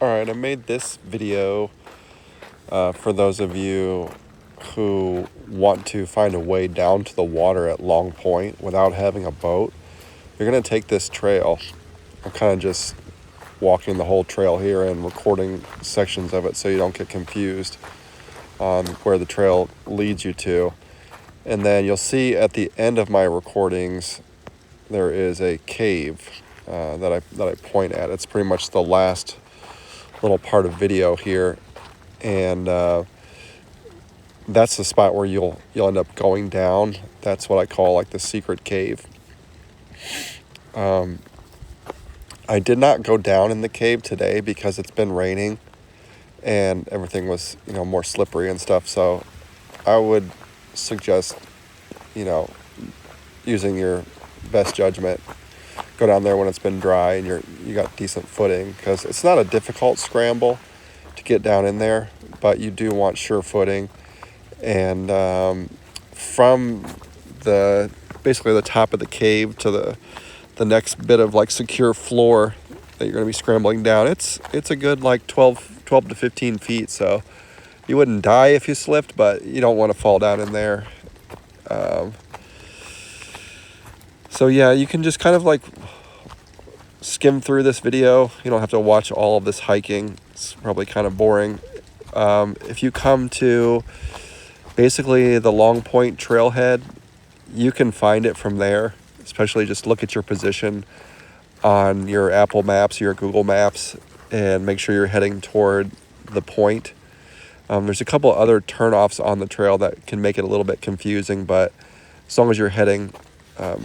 Alright, I made this video for those of you who want to find a way down to the water at Long Point without having a boat. You're going to take this trail. I'm kind of just walking the whole trail here and recording sections of it so you don't get confused on where the trail leads you to. And then you'll see at the end of my recordings there is a cave that I point at. It's pretty much the last little part of video here, and that's the spot where you'll end up going down. That's what I call like the secret cave. I did not go down in the cave today because it's been raining and everything was more slippery and stuff, so I would suggest using your best judgment. Go down there when it's been dry and you got decent footing, because it's not a difficult scramble to get down in there, but you do want sure footing. And from basically the top of the cave to the next bit of like secure floor that you're going to be scrambling down, it's a good like 12 to 15 feet, so you wouldn't die if you slipped, but you don't want to fall down in there. So yeah, you can just kind of like skim through this video. You don't have to watch all of this hiking. It's probably kind of boring. If you come to basically the Long Point trailhead, you can find it from there. Especially just look at your position on your Apple Maps, your Google Maps, and make sure you're heading toward the point. There's a couple other turnoffs on the trail that can make it a little bit confusing, but as long as you're heading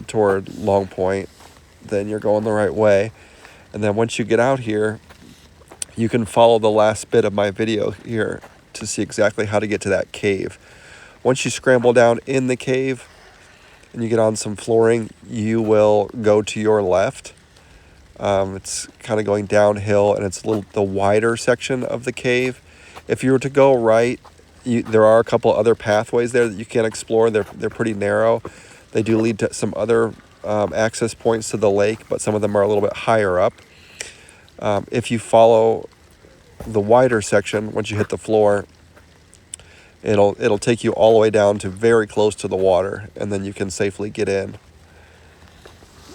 toward Long Point, then you're going the right way. And then once you get out here, you can follow the last bit of my video here to see exactly how to get to that cave. Once you scramble down in the cave and you get on some flooring, you will go to your left. It's kind of going downhill, and it's the wider section of the cave. If you were to go right, there are a couple other pathways there that you can explore. They're pretty narrow. They do lead to some other access points to the lake, but some of them are a little bit higher up. If you follow the wider section, once you hit the floor, it'll take you all the way down to very close to the water, and then you can safely get in.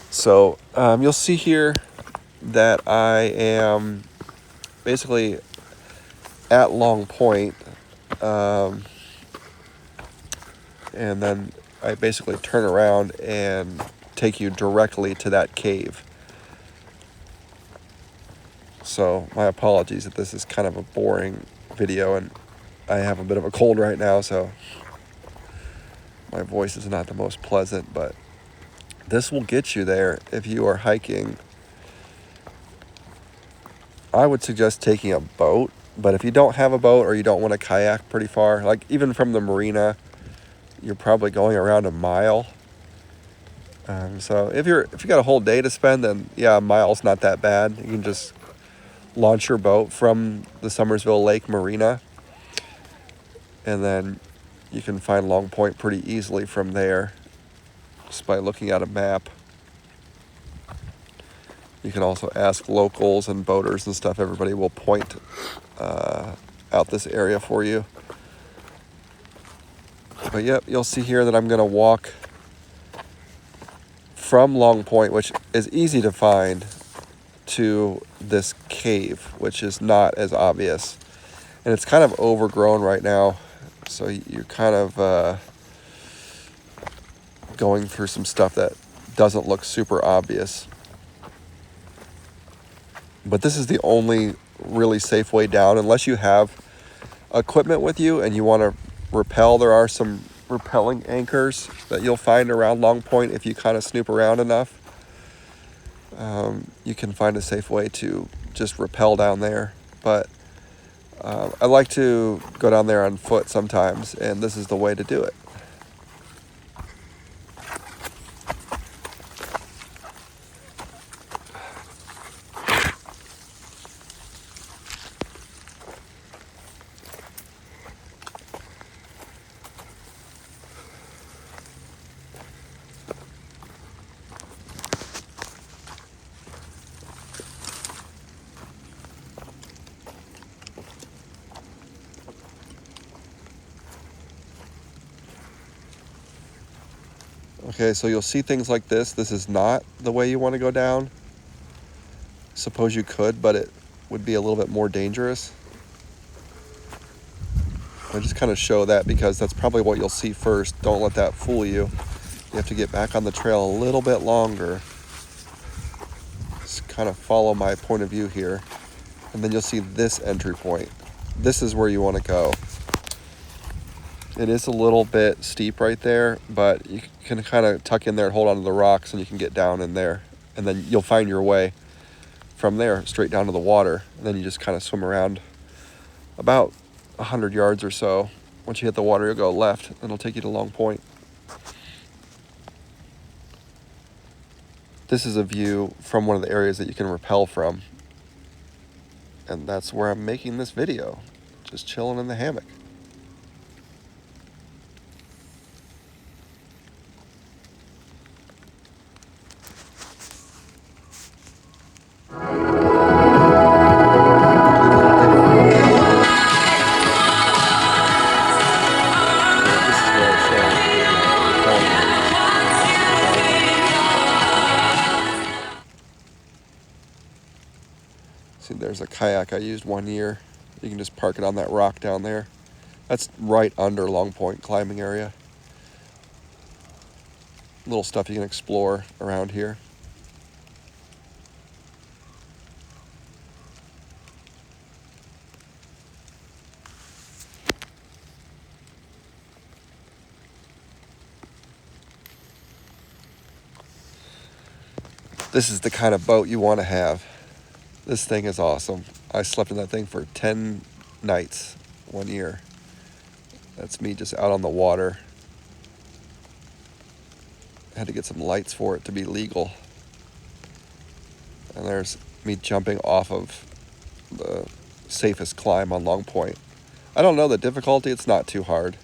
So you'll see here that I am basically at Long Point, and then I basically turn around and take you directly to that cave. So my apologies if this is kind of a boring video, and I have a bit of a cold right now, so my voice is not the most pleasant, but this will get you there if you are hiking. I would suggest taking a boat, but if you don't have a boat or you don't want to kayak pretty far, like even from the marina, you're probably going around a mile. So if you got a whole day to spend, then yeah, a mile's not that bad. You can just launch your boat from the Summersville Lake Marina, and then you can find Long Point pretty easily from there just by looking at a map. You can also ask locals and boaters and stuff. Everybody will point out this area for you. But yep, you'll see here that I'm going to walk from Long Point, which is easy to find, to this cave, which is not as obvious. And it's kind of overgrown right now, so you're kind of going through some stuff that doesn't look super obvious. But this is the only really safe way down, unless you have equipment with you and you want to rappel. There are some rappelling anchors that you'll find around Long Point if you kind of snoop around enough. You can find a safe way to just rappel down there, but I like to go down there on foot sometimes, and this is the way to do it. Okay, so you'll see things like this. This is not the way you want to go down. Suppose you could, but it would be a little bit more dangerous. I just kind of show that because that's probably what you'll see first. Don't let that fool you. You have to get back on the trail a little bit longer. Just kind of follow my point of view here. And then you'll see this entry point. This is where you want to go. It is a little bit steep right there, but you can kind of tuck in there and hold onto the rocks and you can get down in there. And then you'll find your way from there straight down to the water. And then you just kind of swim around about 100 yards or so. Once you hit the water, you'll go left, and it'll take you to Long Point. This is a view from one of the areas that you can rappel from. And that's where I'm making this video, just chilling in the hammock. See, there's a kayak I used one year. You can just park it on that rock down there. That's right under Long Point climbing area. Little stuff you can explore around here. This is the kind of boat you want to have. This thing is awesome. I slept in that thing for 10 nights one year. That's me just out on the water. I had to get some lights for it to be legal. And there's me jumping off of the safest climb on Long Point. I don't know the difficulty. It's not too hard.